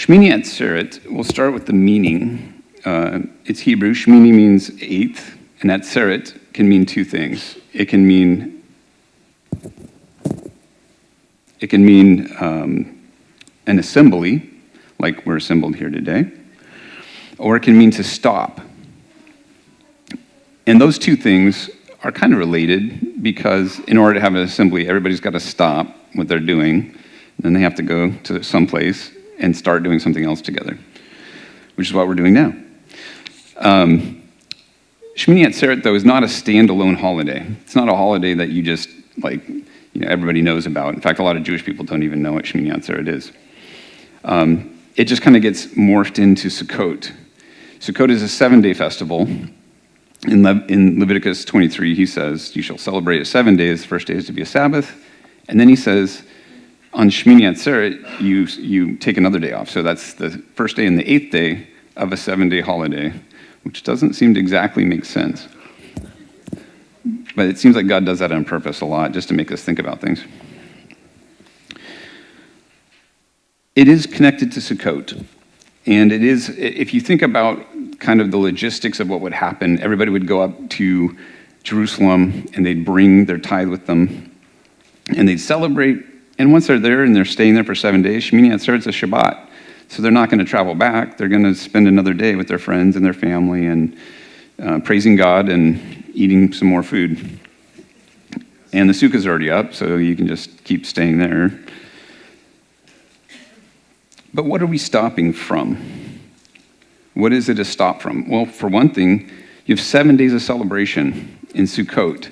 Shemini Atzeret, we'll start with the meaning. It's Hebrew. Shemini means eighth, and Atzeret can mean two things. It can mean an assembly, like we're assembled here today, or it can mean to stop. And those two things are kind of related because in order to have an assembly, everybody's got to stop what they're doing. Then they have to go to some place and start doing something else together, which is what we're doing now. Shemini Atzeret, though, is not a standalone holiday. It's not a holiday that you just, everybody knows about. In fact, a lot of Jewish people don't even know what Shemini Atzeret is. It just kind of gets morphed into Sukkot. Sukkot is a 7-day festival. In Leviticus 23, he says, you shall celebrate it 7 days. The first day is to be a Sabbath. And then he says, on Shemini Atzeret, you take another day off. So that's the first day and the 8th day of a 7-day holiday, which doesn't seem to exactly make sense. But it seems like God does that on purpose a lot, just to make us think about things. It is connected to Sukkot. And it is, if you think about kind of the logistics of what would happen, everybody would go up to Jerusalem and they'd bring their tithe with them and they'd celebrate. And once they're there and they're staying there for 7 days, Shemini Atzeret's a Shabbat. So they're not going to travel back. They're going to spend another day with their friends and their family and praising God and eating some more food. And the sukkah's already up, so you can just keep staying there. But what are we stopping from? What is it a stop from? Well, for one thing, you have 7 days of celebration in Sukkot.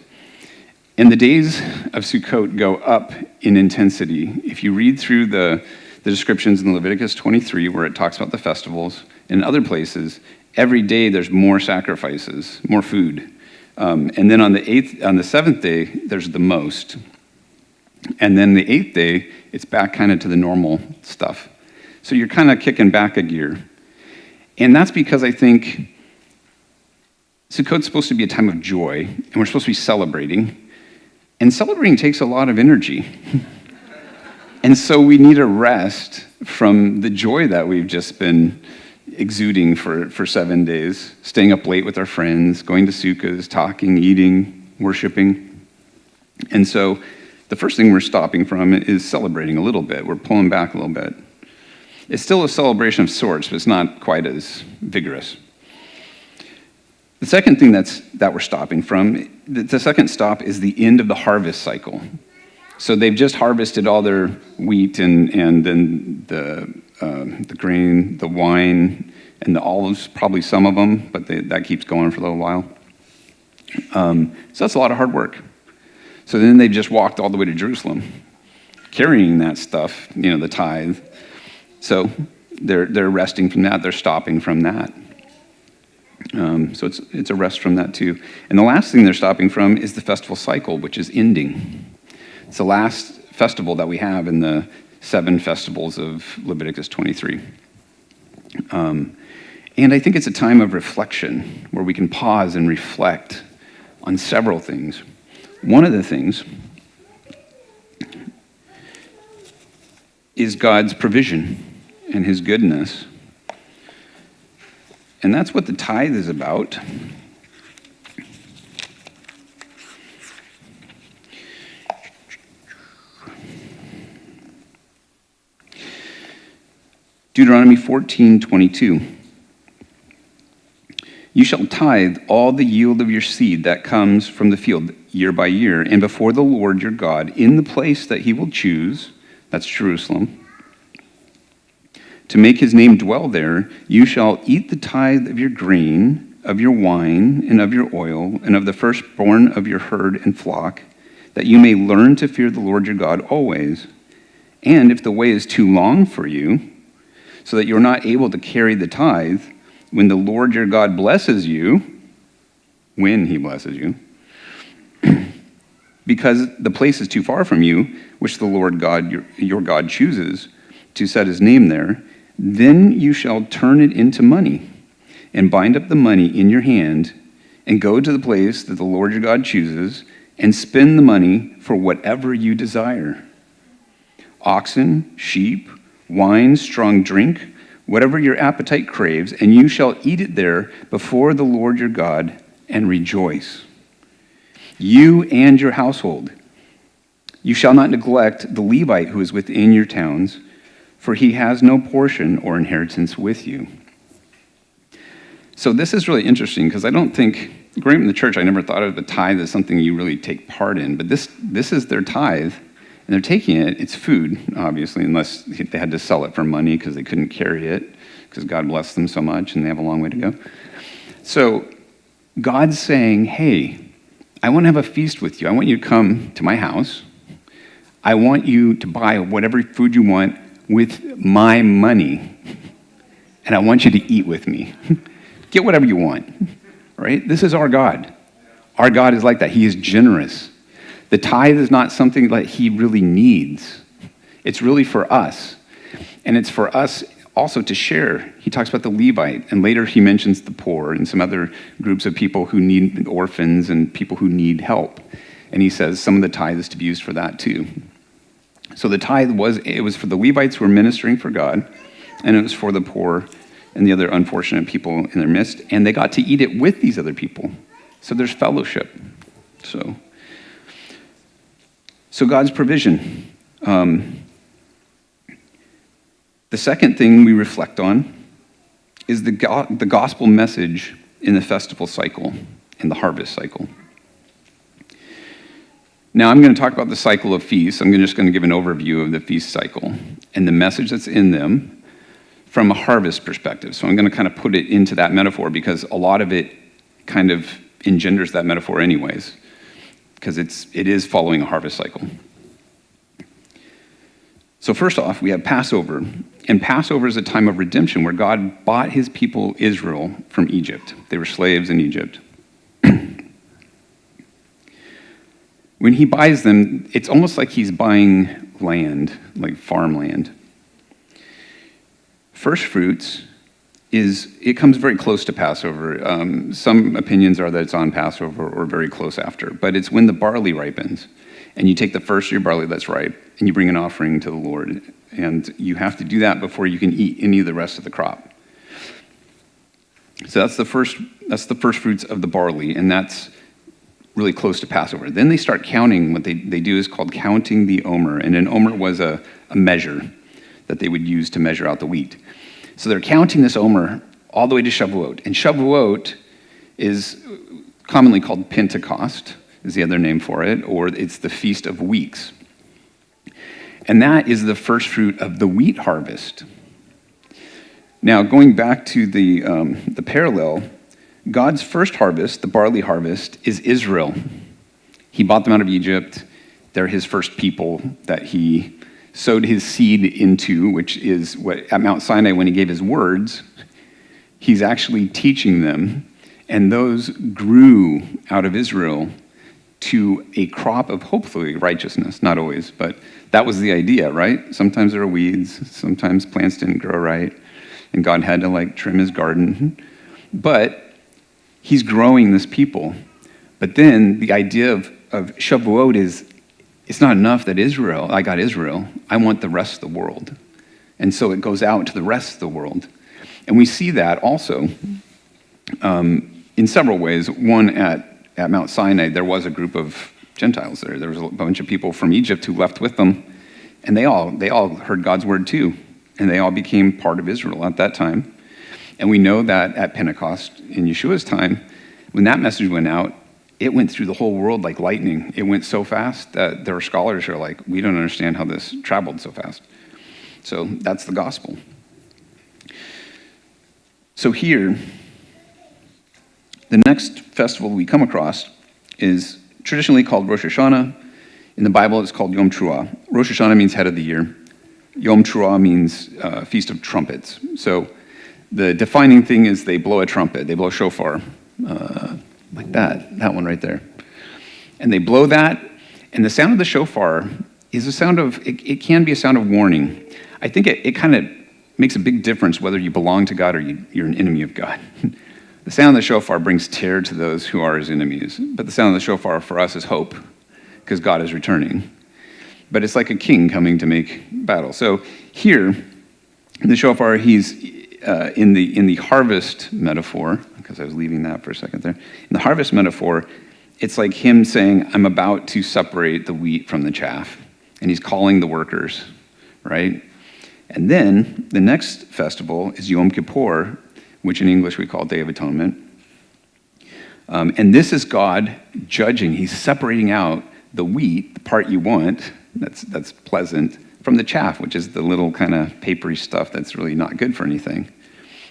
And the days of Sukkot go up in intensity. If you read through the descriptions in Leviticus 23, where it talks about the festivals, and other places, every day there's more sacrifices, more food. And then on the seventh day, there's the most. And then the 8th day, it's back kind of to the normal stuff. So you're kind of kicking back a gear. And that's because I think Sukkot's supposed to be a time of joy, and we're supposed to be celebrating. And celebrating takes a lot of energy. And so we need a rest from the joy that we've just been exuding for 7 days, staying up late with our friends, going to sukkahs, talking, eating, worshiping. And so the first thing we're stopping from is celebrating a little bit. We're pulling back a little bit. It's still a celebration of sorts, but it's not quite as vigorous. The second thing that we're stopping from, the second stop is the end of the harvest cycle. So they've just harvested all their wheat and then the grain, the wine, and the olives, probably some of them, but that keeps going for a little while. So that's a lot of hard work. So then they've just walked all the way to Jerusalem, carrying that stuff, the tithe. So they're resting from that. They're stopping from that. So it's a rest from that too. And the last thing they're stopping from is the festival cycle, which is ending. It's the last festival that we have in the 7 festivals of Leviticus 23. And I think it's a time of reflection where we can pause and reflect on several things. One of the things is God's provision and his goodness. And that's what the tithe is about. Deuteronomy 14:22. You shall tithe all the yield of your seed that comes from the field year by year, and before the Lord your God, in the place that he will choose, that's Jerusalem, to make his name dwell there, you shall eat the tithe of your grain, of your wine, and of your oil, and of the firstborn of your herd and flock, that you may learn to fear the Lord your God always. And if the way is too long for you, so that you're not able to carry the tithe, when the Lord your God blesses you, when he blesses you, because the place is too far from you, which the Lord God, your God chooses to set his name there, then you shall turn it into money and bind up the money in your hand and go to the place that the Lord your God chooses and spend the money for whatever you desire. Oxen, sheep, wine, strong drink, whatever your appetite craves, and you shall eat it there before the Lord your God and rejoice, you and your household. You shall not neglect the Levite who is within your towns, for he has no portion or inheritance with you. So this is really interesting because I don't think, growing up in the church, I never thought of the tithe as something you really take part in, but this is their tithe, and they're taking it. It's food, obviously, unless they had to sell it for money because they couldn't carry it because God blessed them so much and they have a long way to go. So God's saying, hey, I want to have a feast with you. I want you to come to my house. I want you to buy whatever food you want with my money, and I want you to eat with me. Get whatever you want, right? This is our God. Our God is like that. He is generous. The tithe is not something that he really needs. It's really for us, and it's for us also to share. He talks about the Levite, and later he mentions the poor and some other groups of people who need, orphans and people who need help. And he says some of the tithe is to be used for that too. So the tithe was for the Levites who were ministering for God, and it was for the poor and the other unfortunate people in their midst, and they got to eat it with these other people. So there's fellowship. So God's provision. The second thing we reflect on is the gospel message in the festival cycle, in the harvest cycle. Now, I'm going to talk about the cycle of feasts. I'm just going to give an overview of the feast cycle and the message that's in them from a harvest perspective. So I'm going to kind of put it into that metaphor because a lot of it kind of engenders that metaphor anyways, because it is following a harvest cycle. So first off, we have Passover. And Passover is a time of redemption where God bought his people Israel from Egypt. They were slaves in Egypt. When he buys them, it's almost like he's buying land, like farmland. First fruits it comes very close to Passover. Some opinions are that it's on Passover or very close after, but it's when the barley ripens. And you take the first of your barley that's ripe, and you bring an offering to the Lord. And you have to do that before you can eat any of the rest of the crop. So that's the first fruits of the barley, and that's really close to Passover. Then they start counting. What they do is called counting the omer. And an omer was a measure that they would use to measure out the wheat. So they're counting this omer all the way to Shavuot. And Shavuot is commonly called Pentecost, is the other name for it, or it's the Feast of Weeks. And that is the first fruit of the wheat harvest. Now, going back to the parallel, God's first harvest, the barley harvest, is Israel. He bought them out of Egypt. They're his first people that he sowed his seed into, which is what at Mount Sinai, when he gave his words, he's actually teaching them. And those grew out of Israel to a crop of hopefully righteousness. Not always, but that was the idea, right? Sometimes there are weeds, sometimes plants didn't grow right, and God had to trim his garden. But he's growing this people. But then the idea of Shavuot is, it's not enough that I got Israel. I want the rest of the world. And so it goes out to the rest of the world. And we see that also in several ways. One, at Mount Sinai, there was a group of Gentiles there. There was a bunch of people from Egypt who left with them, and they all heard God's word too, and they all became part of Israel at that time. And we know that at Pentecost, in Yeshua's time, when that message went out, it went through the whole world like lightning. It went so fast that there are scholars who are like, we don't understand how this traveled so fast. So that's the gospel. So here, the next festival we come across is traditionally called Rosh Hashanah. In the Bible, it's called Yom Teruah. Rosh Hashanah means head of the year. Yom Teruah means Feast of Trumpets. So the defining thing is they blow a trumpet. They blow a shofar, like that one right there. And they blow that, and the sound of the shofar is a sound of, it can be a sound of warning. I think it kind of makes a big difference whether you belong to God or you're an enemy of God. The sound of the shofar brings terror to those who are his enemies. But the sound of the shofar for us is hope, because God is returning. But it's like a king coming to make battle. So here, the shofar, in the harvest metaphor, because I was leaving that for a second there. In the harvest metaphor, it's like him saying, I'm about to separate the wheat from the chaff. And he's calling the workers, right? And then the next festival is Yom Kippur, which in English we call Day of Atonement. And this is God judging. He's separating out the wheat, the part you want, that's pleasant, from the chaff, which is the little kind of papery stuff that's really not good for anything.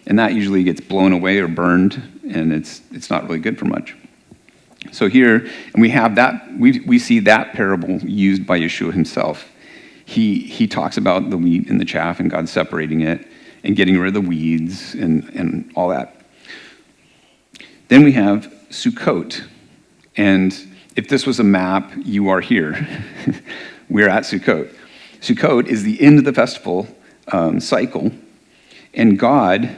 And that usually gets blown away or burned, and it's not really good for much. So here, and we have that, we see that parable used by Yeshua himself. He talks about the wheat and the chaff and God separating it and getting rid of the weeds and all that. Then we have Sukkot. And if this was a map, you are here. We're at Sukkot. Sukkot is the end of the festival cycle, and God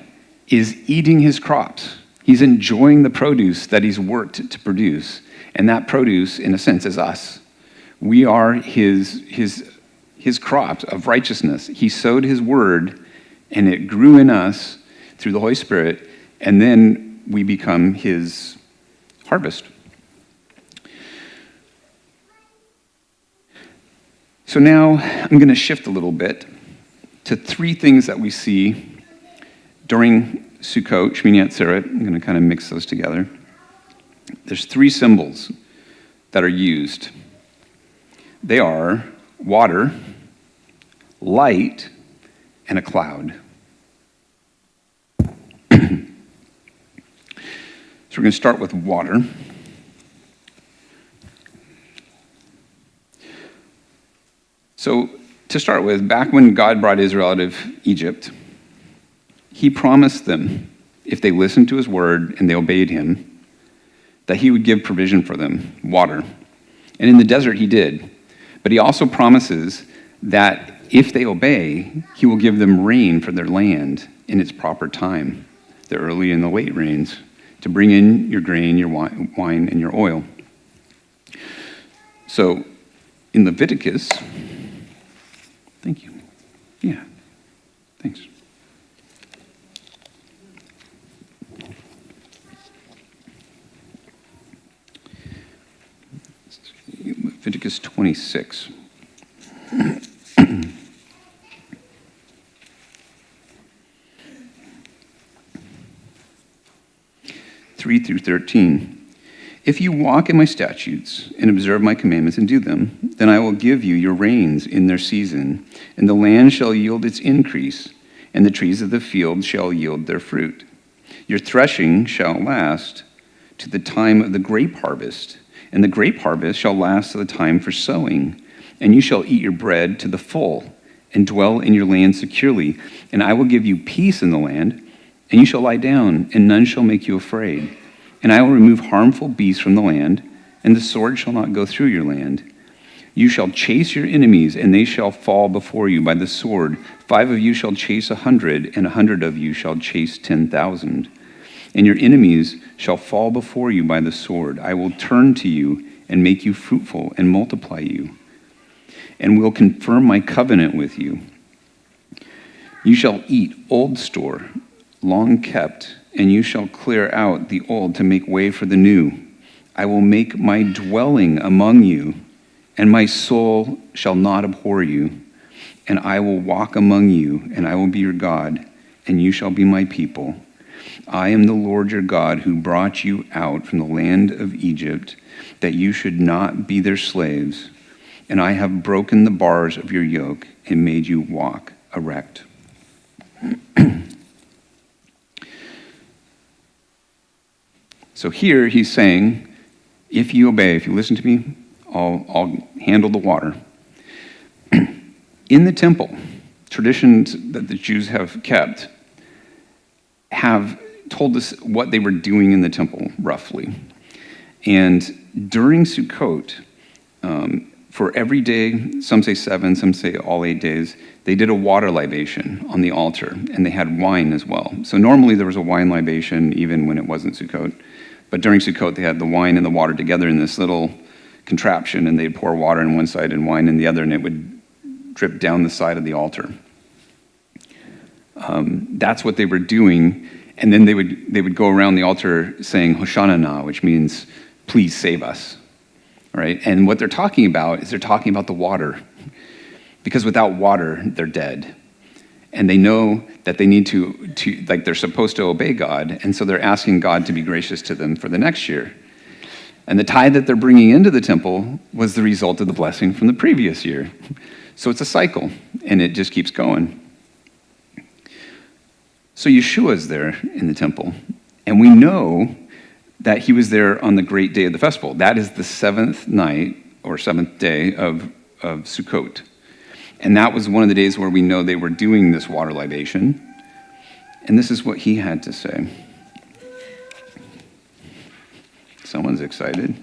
is eating his crops. He's enjoying the produce that he's worked to produce, and that produce, in a sense, is us. We are his crops of righteousness. He sowed his word, and it grew in us through the Holy Spirit, and then we become his harvest. So now I'm going to shift a little bit to three things that we see during Sukkot, Shemini Atzeret. I'm going to kind of mix those together. There's three symbols that are used. They are water, light, and a cloud. So we're going to start with water. So to start with, back when God brought Israel out of Egypt, he promised them, if they listened to his word and they obeyed him, that he would give provision for them, water. And in the desert he did. But he also promises that if they obey, he will give them rain for their land in its proper time, the early and the late rains, to bring in your grain, your wine, and your oil. So in Leviticus, thank you. Yeah, thanks. Leviticus 26. 3 through 13. If you walk in my statutes and observe my commandments and do them, then I will give you your rains in their season, and the land shall yield its increase, and the trees of the field shall yield their fruit. Your threshing shall last to the time of the grape harvest, and the grape harvest shall last to the time for sowing, and you shall eat your bread to the full, and dwell in your land securely, and I will give you peace in the land, and you shall lie down, and none shall make you afraid. And I will remove harmful beasts from the land, and the sword shall not go through your land. You shall chase your enemies, and they shall fall before you by the sword. 5 of you shall chase 100, and 100 of you shall chase 10,000. And your enemies shall fall before you by the sword. I will turn to you and make you fruitful and multiply you, and will confirm my covenant with you. You shall eat old store, long kept, and you shall clear out the old to make way for the new. I will make my dwelling among you, and my soul shall not abhor you. And I will walk among you, and I will be your God, and you shall be my people. I am the Lord your God who brought you out from the land of Egypt, that you should not be their slaves. And I have broken the bars of your yoke and made you walk erect. So here he's saying, if you obey, if you listen to me, I'll handle the water. In the temple, traditions that the Jews have kept have told us what they were doing in the temple, roughly. And during Sukkot, for every day, some say 7, some say all 8 days, they did a water libation on the altar, and they had wine as well. So normally there was a wine libation even when it wasn't Sukkot. But during Sukkot, they had the wine and the water together in this little contraption, and they'd pour water on one side and wine in the other, and it would drip down the side of the altar. That's what they were doing. And then they would go around the altar saying, Hoshana, which means, please save us. Right? And what they're talking about is they're talking about the water. Because without water, they're dead. And they know that they need to like they're supposed to obey God. And so they're asking God to be gracious to them for the next year. And the tithe that they're bringing into the temple was the result of the blessing from the previous year. So it's a cycle, and it just keeps going. So Yeshua's there in the temple, and we know that he was there on the great day of the festival. That is the seventh night, or seventh day of Sukkot. And that was one of the days where we know they were doing this water libation. And this is what he had to say. Someone's excited.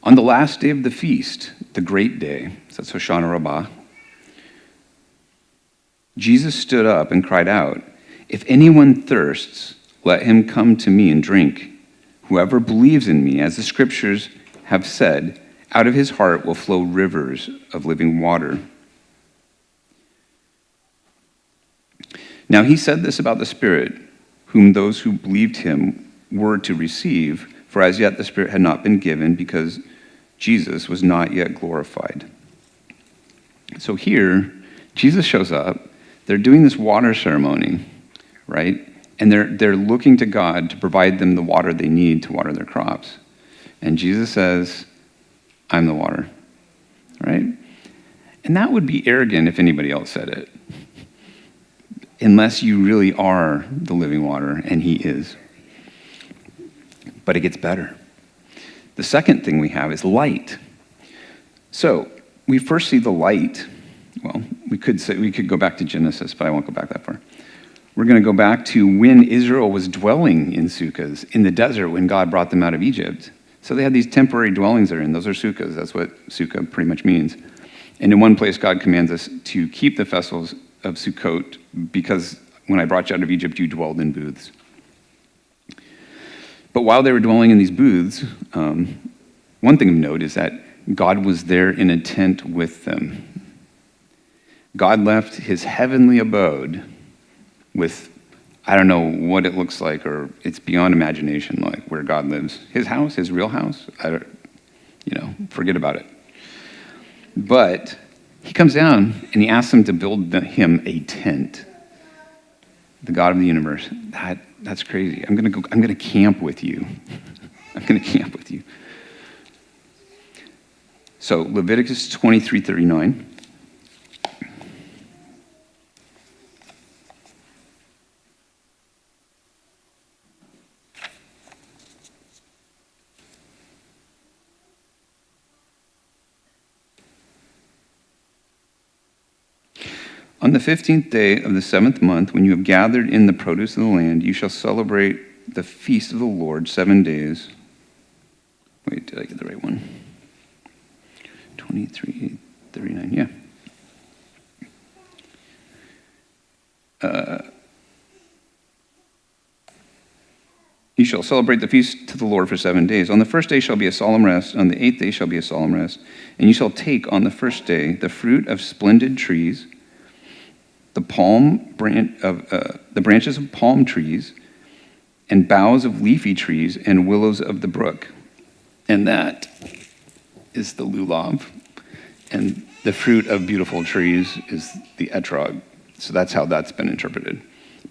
On the last day of the feast, the great day, so that's Hoshana Rabbah, Jesus stood up and cried out, "If anyone thirsts, let him come to me and drink. Whoever believes in me, as the scriptures have said, out of his heart will flow rivers of living water." Now he said this about the Spirit, whom those who believed him were to receive, for as yet the Spirit had not been given because Jesus was not yet glorified. So here, Jesus shows up. They're doing this water ceremony, right? And they're looking to God to provide them the water they need to water their crops. And Jesus says, "I'm the water," right? And that would be arrogant if anybody else said it, unless you really are the living water, and he is. But it gets better. The second thing we have is light. So we first see the light. Well, we could go back to Genesis, but I won't go back that far. We're going to go back to when Israel was dwelling in sukkahs in the desert when God brought them out of Egypt. So they had these temporary dwellings they're in. Those are sukkahs. That's what sukkah pretty much means. And in one place, God commands us to keep the festivals of Sukkot because when I brought you out of Egypt, you dwelled in booths. But while they were dwelling in these booths, one thing of note is that God was there in a tent with them. God left his heavenly abode with, I don't know what it looks like, or it's beyond imagination, like where God lives. His house, his real house, forget about it. But he comes down and he asks them to build him a tent. The God of the universe. That's crazy. I'm gonna camp with you. I'm gonna camp with you. So Leviticus 23:39. On the 15th day of the 7th month, when you have gathered in the produce of the land, you shall celebrate the feast of the Lord 7 days. Wait, did I get the right one? 23:39, yeah. You shall celebrate the feast to the Lord for 7 days. On the first day shall be a solemn rest. On the 8th day shall be a solemn rest. And you shall take on the first day the fruit of splendid trees, the branches of palm trees, and boughs of leafy trees, and willows of the brook. And that is the lulav. And the fruit of beautiful trees is the etrog. So that's how that's been interpreted.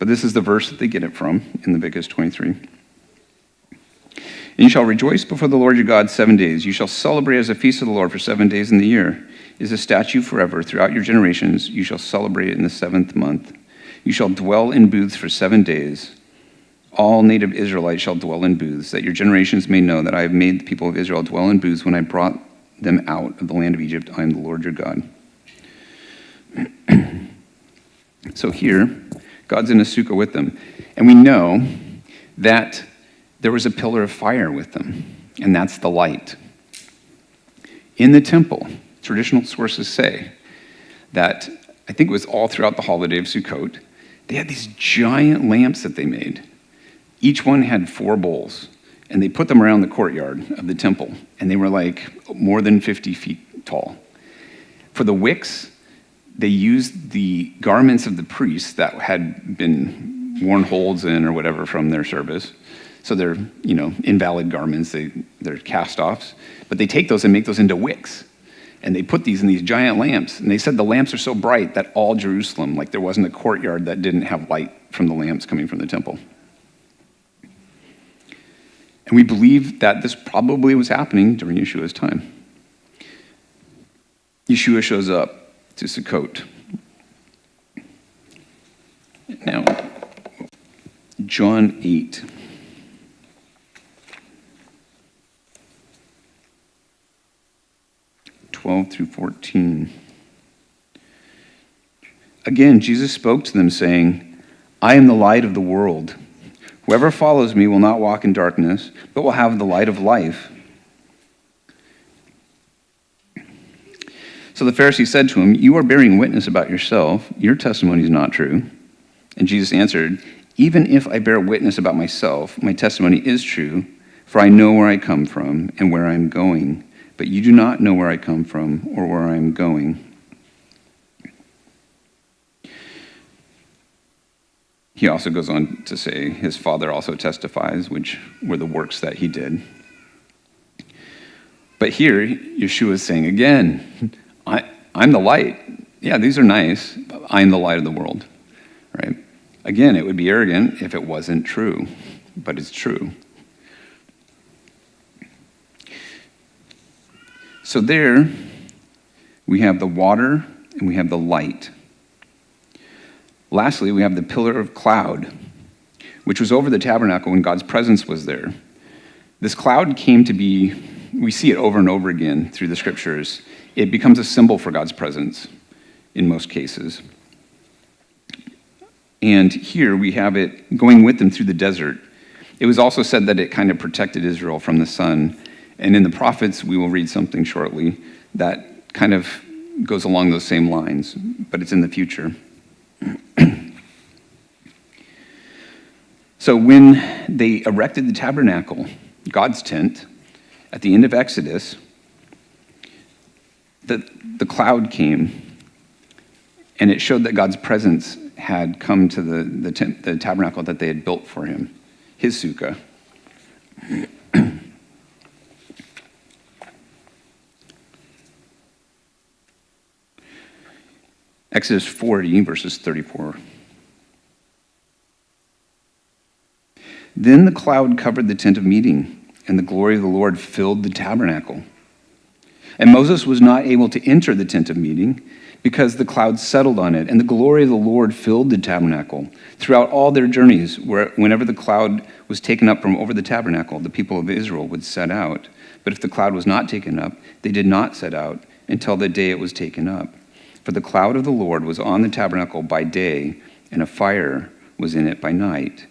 But this is the verse that they get it from in Leviticus 23. And you shall rejoice before the Lord your God 7 days. You shall celebrate as a feast of the Lord for 7 days in the year. It is a statute forever. Throughout your generations, you shall celebrate it in the 7th month. You shall dwell in booths for 7 days. All native Israelites shall dwell in booths, that your generations may know that I have made the people of Israel dwell in booths when I brought them out of the land of Egypt. I am the Lord your God. So here, God's in a sukkah with them. And we know that there was a pillar of fire with them, and that's the light. In the temple, traditional sources say that, I think it was all throughout the holiday of Sukkot, They had these giant lamps that they made. Each one had 4 bowls, and they put them around the courtyard of the temple, and they were like more than 50 feet tall. For the wicks, they used the garments of the priests that had been worn holes in or whatever from their service. So they're, invalid garments, they're cast-offs. But they take those and make those into wicks. And they put these in these giant lamps. And they said the lamps are so bright that all Jerusalem, like there wasn't a courtyard that didn't have light from the lamps coming from the temple. And we believe that this probably was happening during Yeshua's time. Yeshua shows up to Sukkot. Now, John 8. Through 14. Again, Jesus spoke to them, saying, I am the light of the world. Whoever follows me will not walk in darkness, but will have the light of life. So the Pharisee said to him, You are bearing witness about yourself. Your testimony is not true. And Jesus answered, Even if I bear witness about myself, my testimony is true, for I know where I come from and where I am going. But you do not know where I come from or where I am going. He also goes on to say his Father also testifies, which were the works that he did. But here, Yeshua is saying again, I'm the light. Yeah, these are nice, but I'm the light of the world, right? Again, it would be arrogant if it wasn't true, but it's true. So there, we have the water and we have the light. Lastly, we have the pillar of cloud, which was over the tabernacle when God's presence was there. This cloud came to be, we see it over and over again through the scriptures. It becomes a symbol for God's presence in most cases. And here we have it going with them through the desert. It was also said that it kind of protected Israel from the sun. And in the prophets, we will read something shortly that kind of goes along those same lines, but it's in the future. So when they erected the tabernacle, God's tent, at the end of Exodus, the cloud came, and it showed that God's presence had come to the tabernacle that they had built for him, his sukkah. Exodus 40, verses 34. Then the cloud covered the tent of meeting, and the glory of the Lord filled the tabernacle. And Moses was not able to enter the tent of meeting because the cloud settled on it, and the glory of the Lord filled the tabernacle. Throughout all their journeys, whenever the cloud was taken up from over the tabernacle, the people of Israel would set out. But if the cloud was not taken up, they did not set out until the day it was taken up. For the cloud of the Lord was on the tabernacle by day, and a fire was in it by night,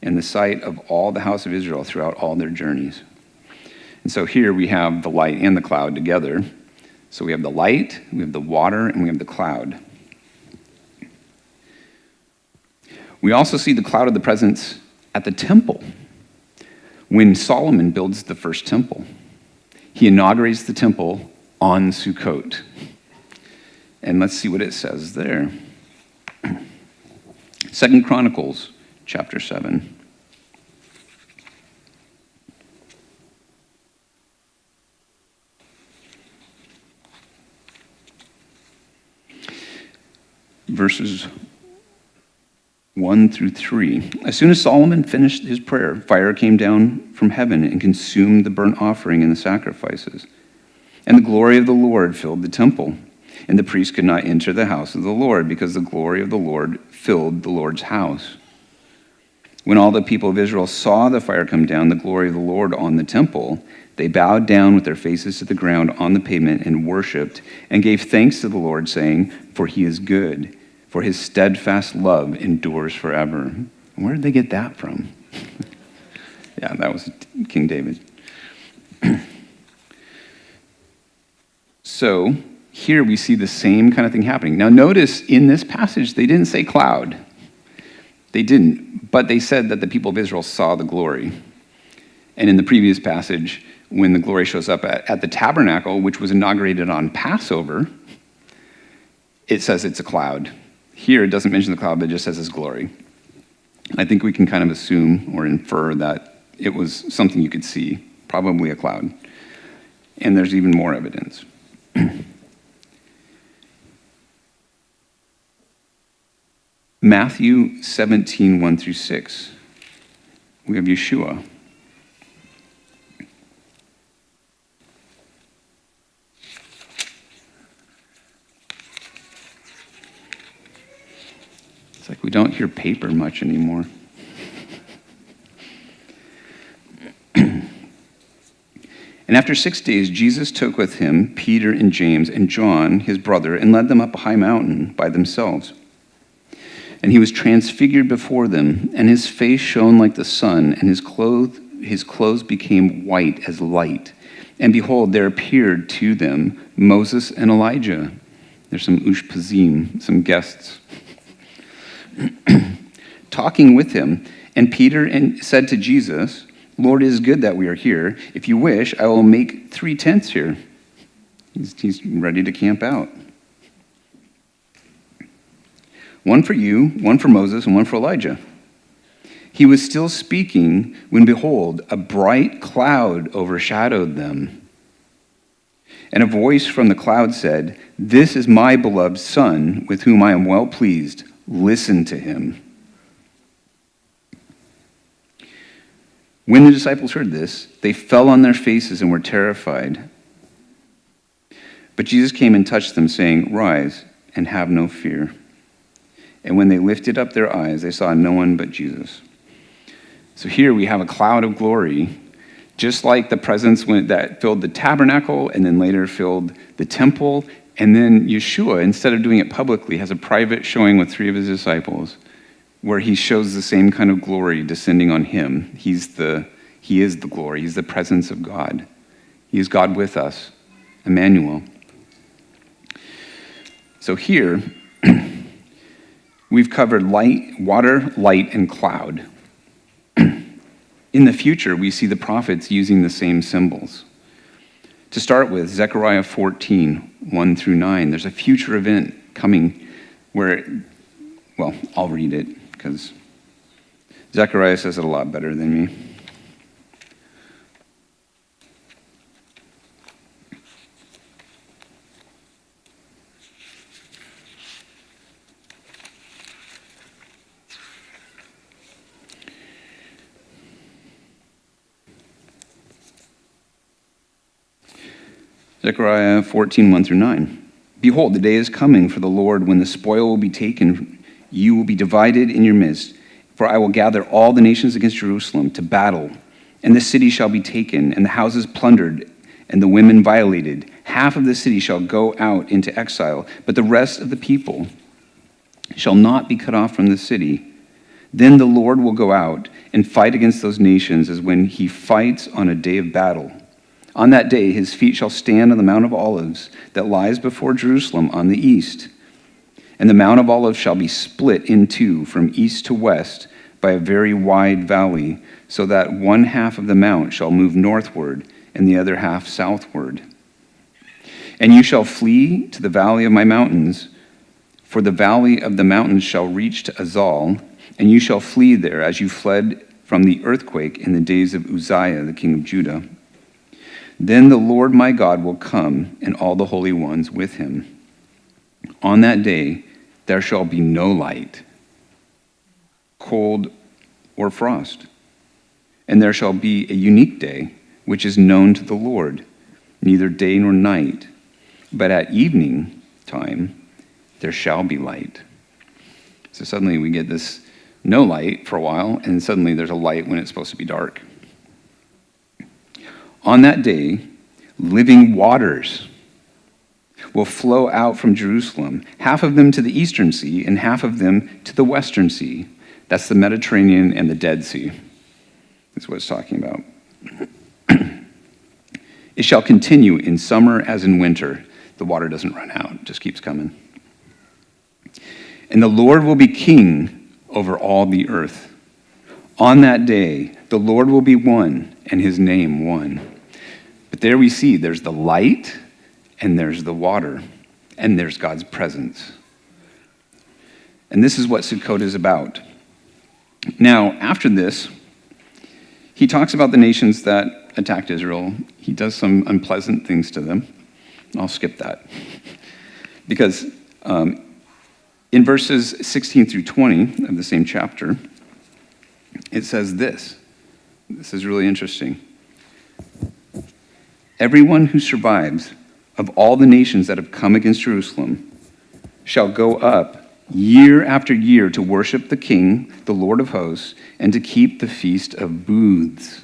in the sight of all the house of Israel throughout all their journeys. And so here we have the light and the cloud together. So we have the light, we have the water, and we have the cloud. We also see the cloud of the presence at the temple when Solomon builds the first temple. He inaugurates the temple on Sukkot. And let's see what it says there. 2 Chronicles chapter 7. Verses 1 through 3. As soon as Solomon finished his prayer, fire came down from heaven and consumed the burnt offering and the sacrifices. And the glory of the Lord filled the temple. And the priest could not enter the house of the Lord because the glory of the Lord filled the Lord's house. When all the people of Israel saw the fire come down, the glory of the Lord on the temple, they bowed down with their faces to the ground on the pavement and worshipped and gave thanks to the Lord, saying, For he is good, for his steadfast love endures forever. And where did they get that from? Yeah, that was King David. So here we see the same kind of thing happening. Now notice in this passage, they didn't say cloud. They didn't, but they said that the people of Israel saw the glory. And in the previous passage, when the glory shows up at the tabernacle, which was inaugurated on Passover, it says it's a cloud. Here, it doesn't mention the cloud, but it just says it's glory. I think we can kind of assume or infer that it was something you could see, probably a cloud. And there's even more evidence. Matthew 17, 1 through 6. We have Yeshua. It's like we don't hear paper much anymore. And after 6 days, Jesus took with him Peter and James and John, his brother, and led them up a high mountain by themselves. And he was transfigured before them, and his face shone like the sun, and his clothes became white as light. And behold, there appeared to them Moses and Elijah. There's some ushpazim, some guests, talking with him. And Peter said to Jesus, Lord, it is good that we are here. If you wish, I will make 3 tents here. He's ready to camp out. One for you, one for Moses, and one for Elijah. He was still speaking when, behold, a bright cloud overshadowed them. And a voice from the cloud said, This is my beloved Son, with whom I am well pleased. Listen to him. When the disciples heard this, they fell on their faces and were terrified. But Jesus came and touched them, saying, Rise and have no fear. And when they lifted up their eyes, they saw no one but Jesus. So here we have a cloud of glory, just like the presence that filled the tabernacle and then later filled the temple. And then Yeshua, instead of doing it publicly, has a private showing with 3 of his disciples where he shows the same kind of glory descending on him. He is the glory. He's the presence of God. He is God with us, Emmanuel. So here, we've covered light, water, light, and cloud. In the future, we see the prophets using the same symbols. To start with, Zechariah 14, 1 through 9. There's a future event coming where, I'll read it because Zechariah says it a lot better than me. Zechariah 14, 1 through 9. Behold, the day is coming for the Lord when the spoil will be taken. You will be divided in your midst. For I will gather all the nations against Jerusalem to battle. And the city shall be taken, and the houses plundered, and the women violated. Half of the city shall go out into exile, but the rest of the people shall not be cut off from the city. Then the Lord will go out and fight against those nations as when he fights on a day of battle. On that day, his feet shall stand on the Mount of Olives that lies before Jerusalem on the east. And the Mount of Olives shall be split in two from east to west by a very wide valley, so that one half of the mount shall move northward and the other half southward. And you shall flee to the valley of my mountains, for the valley of the mountains shall reach to Azal, and you shall flee there as you fled from the earthquake in the days of Uzziah, the king of Judah. Then the Lord my God will come, and all the holy ones with him. On that day there shall be no light, cold, or frost. And there shall be a unique day, which is known to the Lord, neither day nor night. But at evening time there shall be light. So suddenly we get this no light for a while, and suddenly there's a light when it's supposed to be dark. On that day, living waters will flow out from Jerusalem, half of them to the eastern sea and half of them to the western sea. That's the Mediterranean and the Dead Sea. That's what it's talking about. It shall continue in summer as in winter. The water doesn't run out, it just keeps coming. And the Lord will be king over all the earth. On that day, the Lord will be one, and his name one. But there we see there's the light, and there's the water, and there's God's presence. And this is what Sukkot is about. Now, after this, he talks about the nations that attacked Israel. He does some unpleasant things to them. I'll skip that. Because in verses 16 through 20 of the same chapter, it says this. This is really interesting. Everyone who survives of all the nations that have come against Jerusalem shall go up year after year to worship the King, the Lord of hosts, and to keep the Feast of Booths.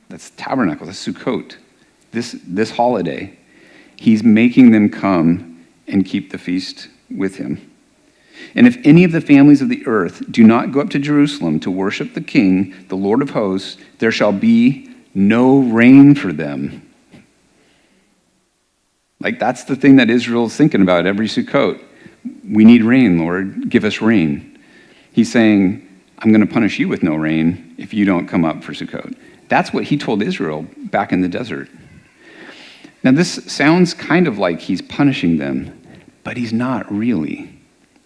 That's tabernacle, that's Sukkot. This holiday, he's making them come and keep the feast with him. And if any of the families of the earth do not go up to Jerusalem to worship the King, the Lord of hosts, there shall be no rain for them. Like, that's the thing that Israel's thinking about every Sukkot. We need rain, Lord. Give us rain. He's saying, I'm going to punish you with no rain if you don't come up for Sukkot. That's what he told Israel back in the desert. Now, this sounds kind of like he's punishing them, but he's not really.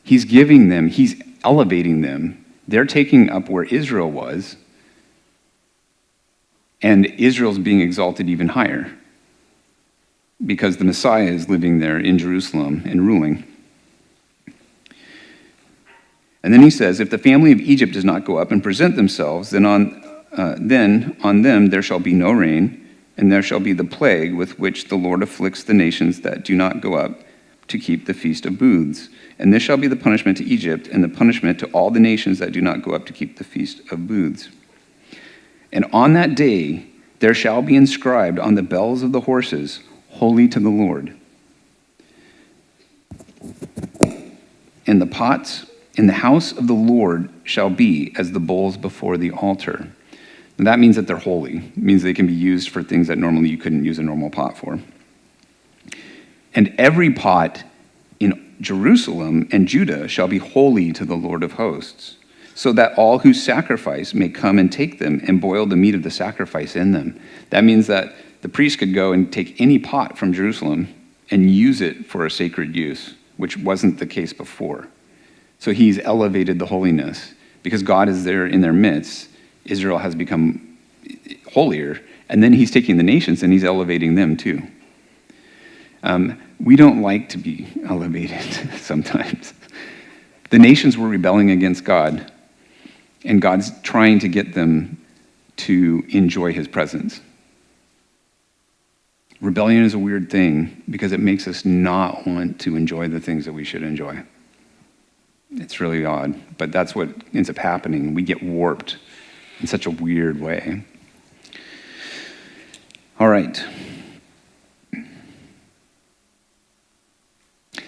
He's giving them, he's elevating them. They're taking up where Israel was, and Israel's being exalted even higher because the Messiah is living there in Jerusalem and ruling. And then he says, if the family of Egypt does not go up and present themselves, then on them there shall be no rain, and there shall be the plague with which the Lord afflicts the nations that do not go up to keep the Feast of Booths. And this shall be the punishment to Egypt, and the punishment to all the nations that do not go up to keep the Feast of Booths. And on that day there shall be inscribed on the bells of the horses, Holy to the Lord. And the pots in the house of the Lord shall be as the bowls before the altar. And that means that they're holy. It means they can be used for things that normally you couldn't use a normal pot for. And every pot in Jerusalem and Judah shall be holy to the Lord of hosts, so that all who sacrifice may come and take them and boil the meat of the sacrifice in them. That means that the priest could go and take any pot from Jerusalem and use it for a sacred use, which wasn't the case before. So he's elevated the holiness. Because God is there in their midst, Israel has become holier, and then he's taking the nations and he's elevating them too. We don't like to be elevated sometimes. The nations were rebelling against God, and God's trying to get them to enjoy his presence. Rebellion is a weird thing because it makes us not want to enjoy the things that we should enjoy. It's really odd, but that's what ends up happening. We get warped in such a weird way. All right.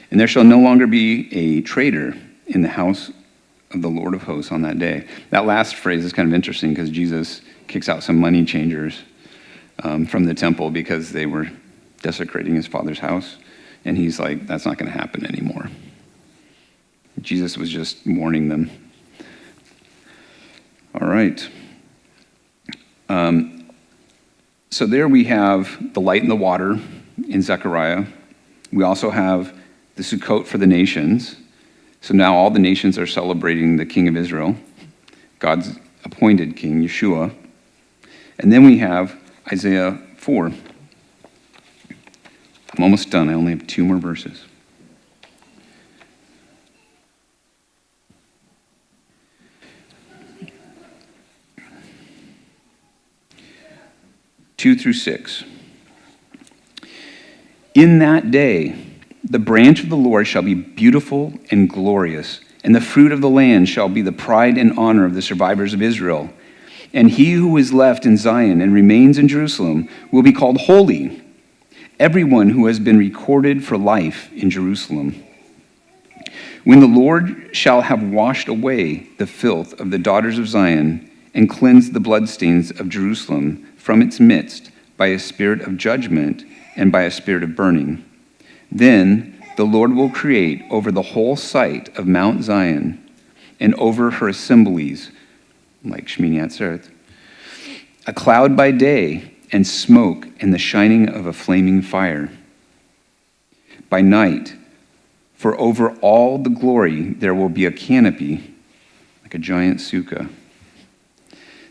And there shall no longer be a traitor in the house of the Lord of hosts on that day. That last phrase is kind of interesting because Jesus kicks out some money changers from the temple because they were desecrating his Father's house. And he's like, that's not going to happen anymore. Jesus was just warning them. All right. So there we have the light and the water in Zechariah. We also have the Sukkot for the nations. So now all the nations are celebrating the King of Israel, God's appointed king, Yeshua. And then we have Isaiah 4. I'm almost done. I only have 2 more verses. Two through 6. In that day, the branch of the Lord shall be beautiful and glorious, and the fruit of the land shall be the pride and honor of the survivors of Israel. And he who is left in Zion and remains in Jerusalem will be called holy, everyone who has been recorded for life in Jerusalem. When the Lord shall have washed away the filth of the daughters of Zion and cleansed the bloodstains of Jerusalem from its midst by a spirit of judgment and by a spirit of burning, then the Lord will create over the whole site of Mount Zion and over her assemblies, like Shemini Atzeret. A cloud by day, and smoke, and the shining of a flaming fire by night. For over all the glory there will be a canopy, like a giant sukkah.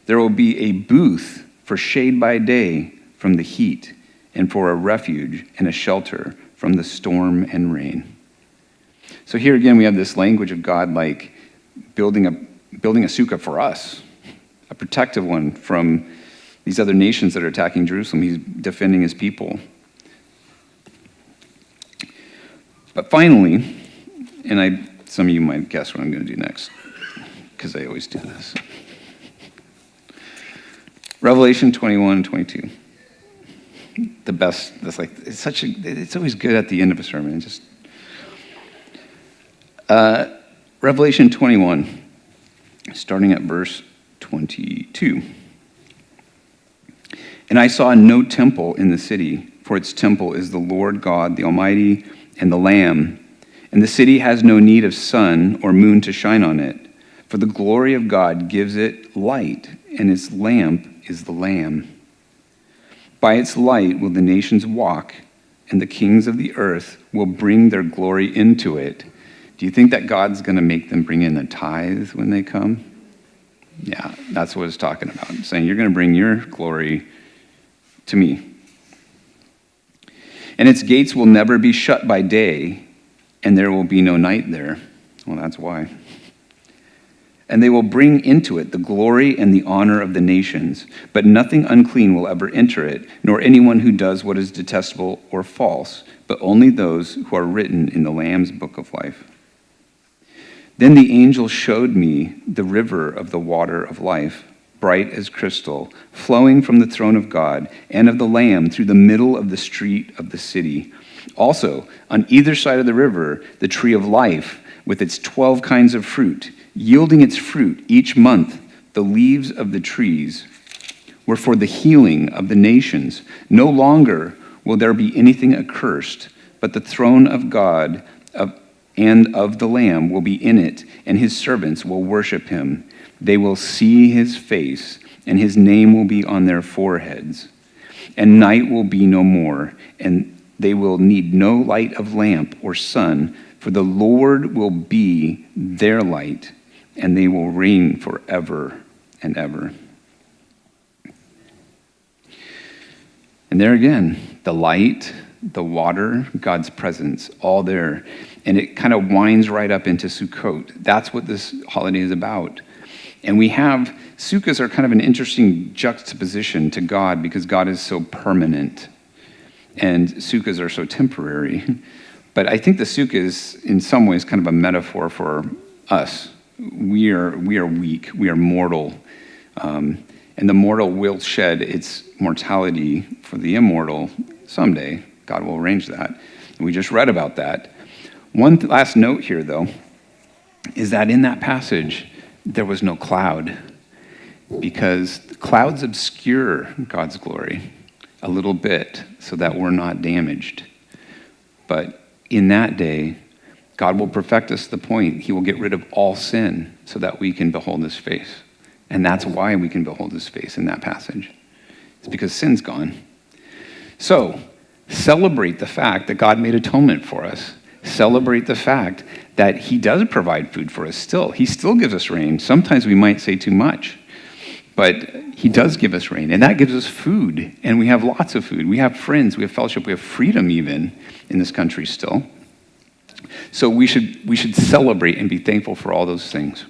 There will be a booth for shade by day from the heat, and for a refuge and a shelter from the storm and rain. So here again we have this language of God like building a sukkah for us, a protective one from these other nations that are attacking Jerusalem. He's defending his people. But finally, and some of you might guess what I'm going to do next, because I always do this. Revelation 21 and 22. The best, it's always good at the end of a sermon. Revelation 21, starting at verse 22. And I saw no temple in the city, for its temple is the Lord God, the Almighty, and the Lamb. And the city has no need of sun or moon to shine on it, for the glory of God gives it light, and its lamp is the Lamb. By its light will the nations walk, and the kings of the earth will bring their glory into it. Do you think that God's going to make them bring in the tithe when they come? Yeah, that's what it's talking about. It's saying you're going to bring your glory to me. And its gates will never be shut by day, and there will be no night there. Well, that's why. And they will bring into it the glory and the honor of the nations, but nothing unclean will ever enter it, nor anyone who does what is detestable or false, but only those who are written in the Lamb's book of life. Then the angel showed me the river of the water of life, bright as crystal, flowing from the throne of God and of the Lamb through the middle of the street of the city. Also, on either side of the river, the tree of life with its 12 kinds of fruit, yielding its fruit each month. The leaves of the trees were for the healing of the nations. No longer will there be anything accursed, but the throne of God and of the Lamb will be in it, and his servants will worship him. They will see his face, and his name will be on their foreheads. And night will be no more, and they will need no light of lamp or sun, for the Lord will be their light, and they will reign forever and ever. And there again, the light, the water, God's presence, all there. And it kind of winds right up into Sukkot. That's what this holiday is about. And we have, sukkahs are kind of an interesting juxtaposition to God because God is so permanent and sukkahs are so temporary. But I think the sukkah is in some ways kind of a metaphor for us. We are weak, we are mortal. And the mortal will shed its mortality for the immortal someday. God will arrange that. And we just read about that. One last note here, though, is that in that passage, there was no cloud because clouds obscure God's glory a little bit so that we're not damaged. But in that day, God will perfect us to the point he will get rid of all sin so that we can behold his face. And that's why we can behold his face in that passage. It's because sin's gone. So, celebrate the fact that God made atonement for us. Celebrate the fact that he does provide food for us still. He still gives us rain. Sometimes we might say too much, but he does give us rain, and that gives us food, and we have lots of food. We have friends, we have fellowship, we have freedom even in this country still. So we should celebrate and be thankful for all those things.